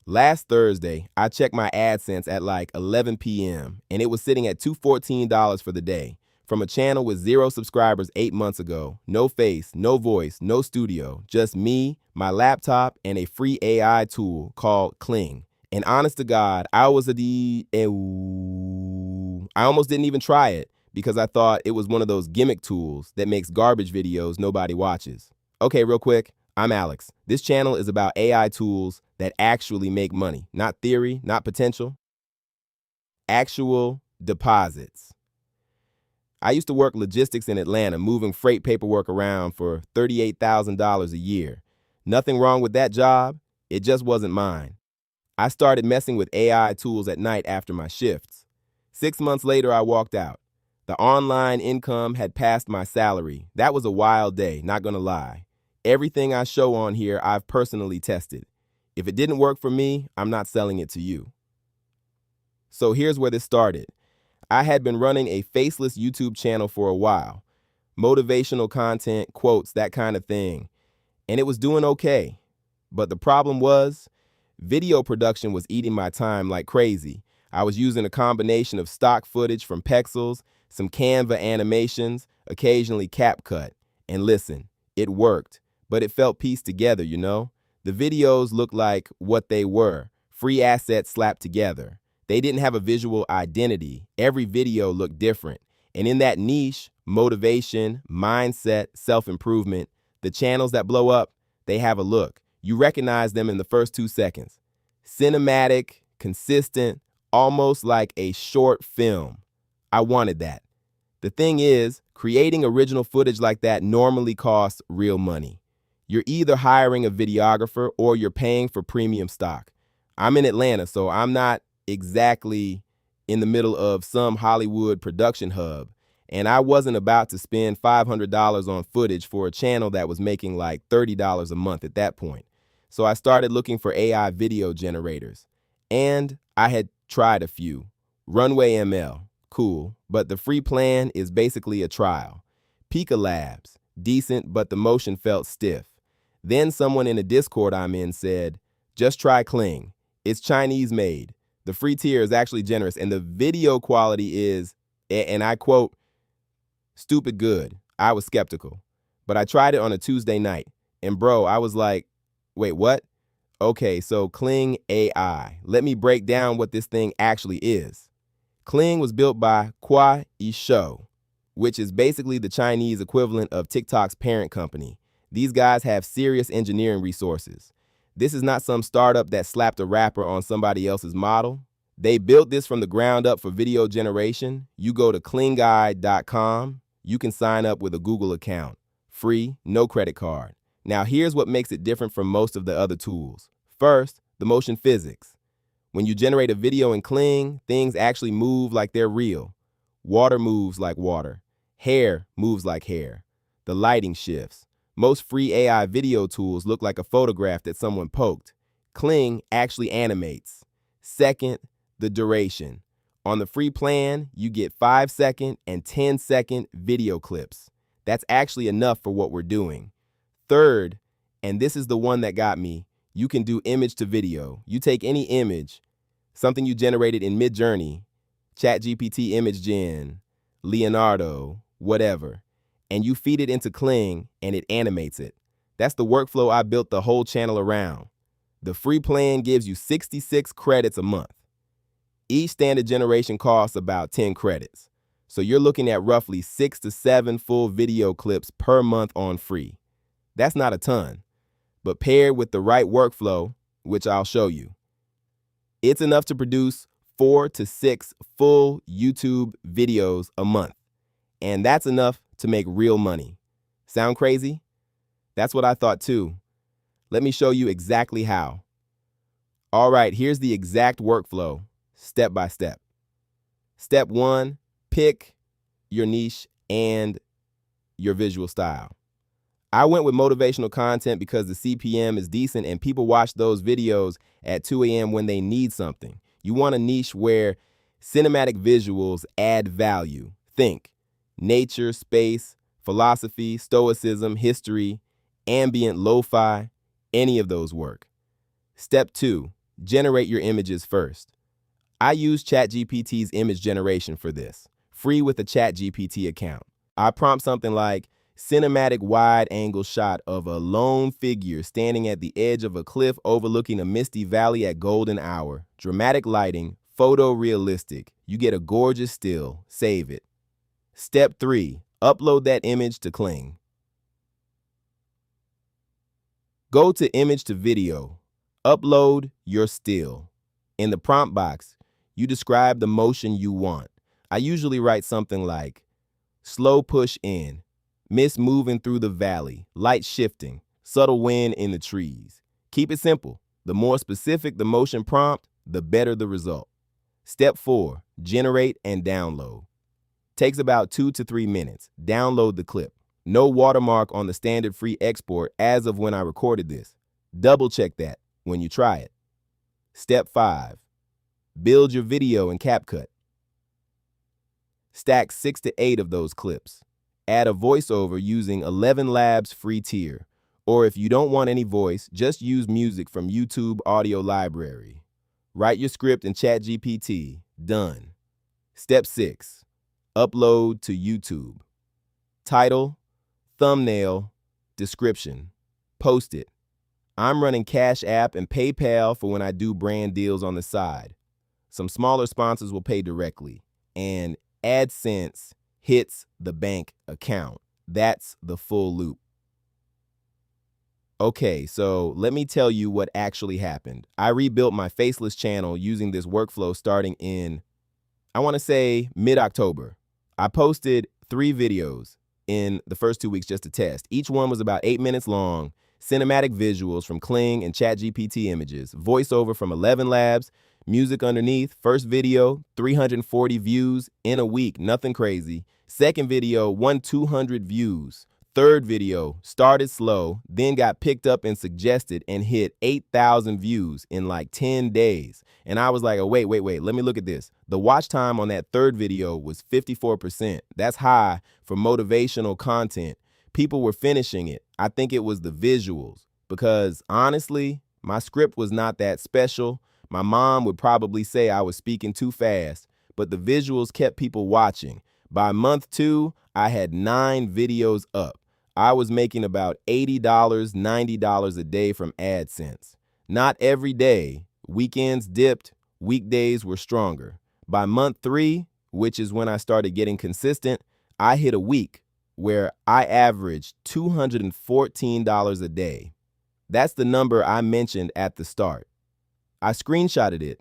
Last Thursday, I checked my AdSense at like 11 p.m. and it was sitting at $214 for the day. From a channel with 0 subscribers 8 months ago. No face, no voice, no studio. Just me, my laptop, and a free AI tool called Kling. And honest to God, I almost didn't even try it because I thought it was one of those gimmick tools that makes garbage videos nobody watches. Okay, real quick, I'm Alex. This channel is about AI tools that actually make money. Not theory, not potential. Actual deposits. I used to work logistics in Atlanta, moving freight paperwork around for $38,000 a year. Nothing wrong with that job, it just wasn't mine. I started messing with AI tools at night after my shifts. 6 months later, I walked out. The online income had passed my salary. That was a wild day, not gonna lie. Everything I show on here, I've personally tested. If it didn't work for me, I'm not selling it to you. So here's where this started. I had been running a faceless YouTube channel for a while. Motivational content, quotes, that kind of thing. And it was doing okay. But the problem was, video production was eating my time like crazy. I was using a combination of stock footage from Pexels, some Canva animations, occasionally CapCut. And listen, it worked, but it felt pieced together, you know? The videos looked like what they were, free assets slapped together. They didn't have a visual identity. Every video looked different. And in that niche, motivation, mindset, self-improvement, the channels that blow up, they have a look. You recognize them in the first 2 seconds. Cinematic, consistent, almost like a short film. I wanted that. The thing is, creating original footage like that normally costs real money. You're either hiring a videographer or you're paying for premium stock. I'm in Atlanta, so I'm not exactly in the middle of some Hollywood production hub, and I wasn't about to spend $500 on footage for a channel that was making like $30 a month at that point. So I started looking for AI video generators, and I had tried a few. Runway ML, cool, but the free plan is basically a trial. Pika Labs, decent, but the motion felt stiff. Then someone in a Discord I'm in said, just try Kling. It's Chinese made. The free tier is actually generous, and the video quality is, and I quote, stupid good. I was skeptical. But I tried it on a Tuesday night, and bro, I was like, wait, what? Okay, so Kling AI. Let me break down what this thing actually is. Kling was built by AI I, which is basically the Chinese equivalent of TikTok's parent company. These guys have serious engineering resources. This is not some startup that slapped a wrapper on somebody else's model. They built this from the ground up for video generation. You go to klingai.com. You can sign up with a Google account. Free, no credit card. Now here's what makes it different from most of the other tools. First, the motion physics. When you generate a video in Kling, things actually move like they're real. Water moves like water. Hair moves like hair. The lighting shifts. Most free AI video tools look like a photograph that someone poked. Kling actually animates. Second, the duration. On the free plan, you get 5-second and 10-second video clips. That's actually enough for what we're doing. Third, and this is the one that got me, you can do image to video. You take any image, something you generated in Midjourney, ChatGPT image gen, Leonardo, whatever, and you feed it into Kling and it animates it. That's the workflow I built the whole channel around. The free plan gives you 66 credits a month. Each standard generation costs about 10 credits. So you're looking at roughly 6 to 7 full video clips per month on free. That's not a ton, but paired with the right workflow, which I'll show you, it's enough to produce 4 to 6 full YouTube videos a month. And that's enough to make real money. Sound crazy? That's what I thought too. Let me show you exactly how. All right, here's the exact workflow, step by step. Step 1, pick your niche and your visual style. I went with motivational content because the CPM is decent and people watch those videos at 2 a.m. when they need something. You want a niche where cinematic visuals add value. Think nature, space, philosophy, stoicism, history, ambient, lo-fi, any of those work. Step 2, Generate your images first. I use ChatGPT's image generation for this, free with a ChatGPT account. I prompt something like, cinematic wide-angle shot of a lone figure standing at the edge of a cliff overlooking a misty valley at golden hour. Dramatic lighting, photorealistic. You get a gorgeous still. Save it. Step 3. Upload that image to Kling. Go to Image to Video. Upload your still. In the prompt box, you describe the motion you want. I usually write something like, slow push in, mist moving through the valley, light shifting, subtle wind in the trees. Keep it simple. The more specific the motion prompt, the better the result. Step 4. Generate and download. Takes about 2 to 3 minutes. Download the clip. No watermark on the standard free export as of when I recorded this. Double check that when you try it. Step 5. Build your video in CapCut. Stack 6 to 8 of those clips. Add a voiceover using 11 Labs free tier. Or if you don't want any voice, just use music from YouTube audio library. Write your script in ChatGPT. Done. Step 6. Upload to YouTube. Title, thumbnail, description. Post it. I'm running Cash App and PayPal for when I do brand deals on the side. Some smaller sponsors will pay directly. And AdSense hits the bank account. That's the full loop. Okay, so let me tell you what actually happened. I rebuilt my faceless channel using this workflow starting in, I want to say, mid-October. I posted 3 videos in the first 2 weeks just to test. Each one was about 8 minutes long, cinematic visuals from Kling and ChatGPT images, voiceover from 11 Labs, music underneath. First video, 340 views in a week, nothing crazy. Second video, 200 views. Third video, started slow, then got picked up and suggested and hit 8,000 views in like 10 days. And I was like, oh, wait, let me look at this. The watch time on that third video was 54%. That's high for motivational content. People were finishing it. I think it was the visuals because honestly, my script was not that special. My mom would probably say I was speaking too fast, but the visuals kept people watching. By month 2, I had 9 videos up. I was making about $80, $90 a day from AdSense. Not every day. Weekends dipped, weekdays were stronger. By month 3, which is when I started getting consistent, I hit a week where I averaged $214 a day. That's the number I mentioned at the start. I screenshotted it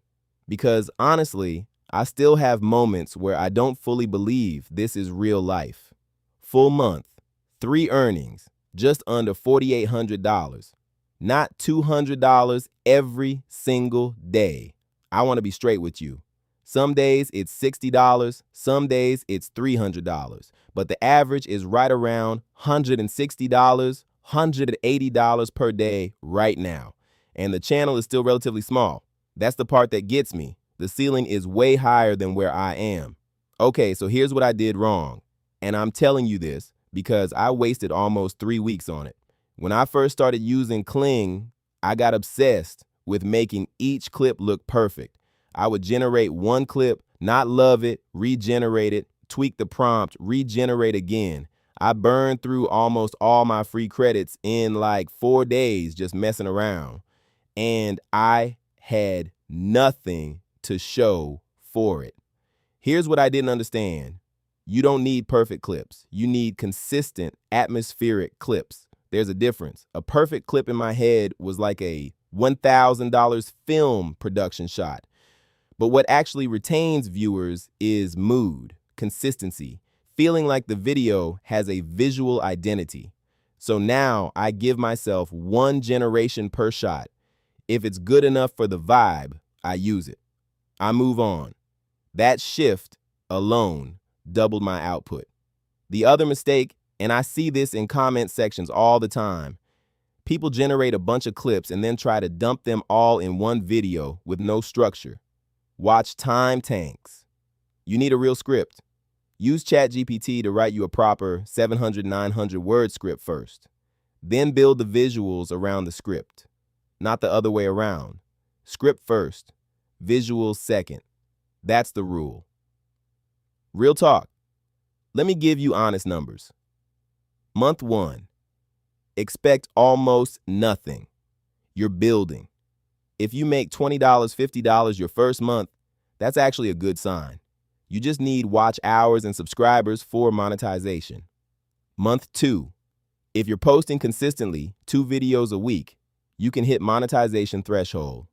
because honestly, I still have moments where I don't fully believe this is real life. Full month, 3 earnings, just under $4,800. Not $200 every single day. I want to be straight with you. Some days it's $60, some days it's $300, but the average is right around $160, $180 per day right now. And the channel is still relatively small. That's the part that gets me. The ceiling is way higher than where I am. Okay, so here's what I did wrong. And I'm telling you this because I wasted almost 3 weeks on it. When I first started using Kling, I got obsessed with making each clip look perfect. I would generate one clip, not love it, regenerate it, tweak the prompt, regenerate again. I burned through almost all my free credits in like 4 days just messing around. And I had nothing to show for it. Here's what I didn't understand. You don't need perfect clips. You need consistent atmospheric clips. There's a difference. A perfect clip in my head was like a $1,000 film production shot. But what actually retains viewers is mood, consistency, feeling like the video has a visual identity. So now I give myself 1 generation per shot. If it's good enough for the vibe, I use it. I move on. That shift alone doubled my output. The other mistake, and I see this in comment sections all the time, people generate a bunch of clips and then try to dump them all in one video with no structure. Watch time tanks. You need a real script. Use ChatGPT to write you a proper 700, 900 word script first. Then build the visuals around the script, not the other way around. Script first, visuals second. That's the rule. Real talk. Let me give you honest numbers. Month 1, expect almost nothing. You're building. If you make $20, $50 your first month, that's actually a good sign. You just need watch hours and subscribers for monetization. Month 2, if you're posting consistently 2 videos a week, you can hit monetization threshold.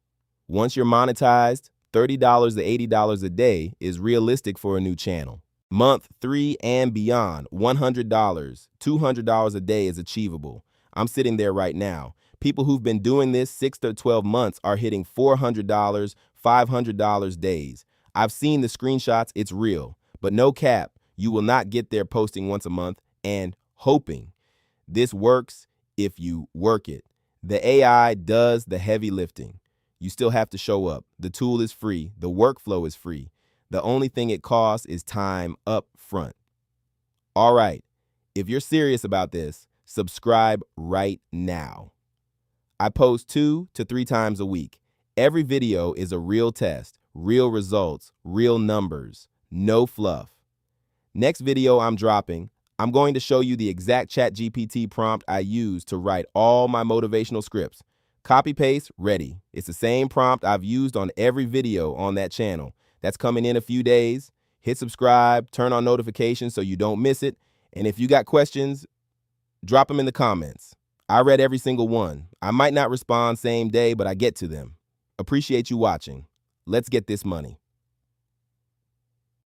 Once you're monetized, $30 to $80 a day is realistic for a new channel. Month 3 and beyond, $100, $200 a day is achievable. I'm sitting there right now. People who've been doing this 6 to 12 months are hitting $400, $500 days. I've seen the screenshots, it's real. But no cap, you will not get there posting once a month and hoping. This works if you work it. The AI does the heavy lifting. You still have to show up. The tool is free. The workflow is free. The only thing it costs is time up front. All right, if you're serious about this, subscribe right now. I post 2 to 3 times a week. Every video is a real test, real results, real numbers, no fluff. Next video I'm dropping, I'm going to show you the exact ChatGPT prompt I use to write all my motivational scripts. Copy paste, ready. It's the same prompt I've used on every video on that channel. That's coming in a few days. Hit subscribe, turn on notifications so you don't miss it. And if you got questions, drop them in the comments. I read every single one. I might not respond same day, but I get to them. Appreciate you watching. Let's get this money.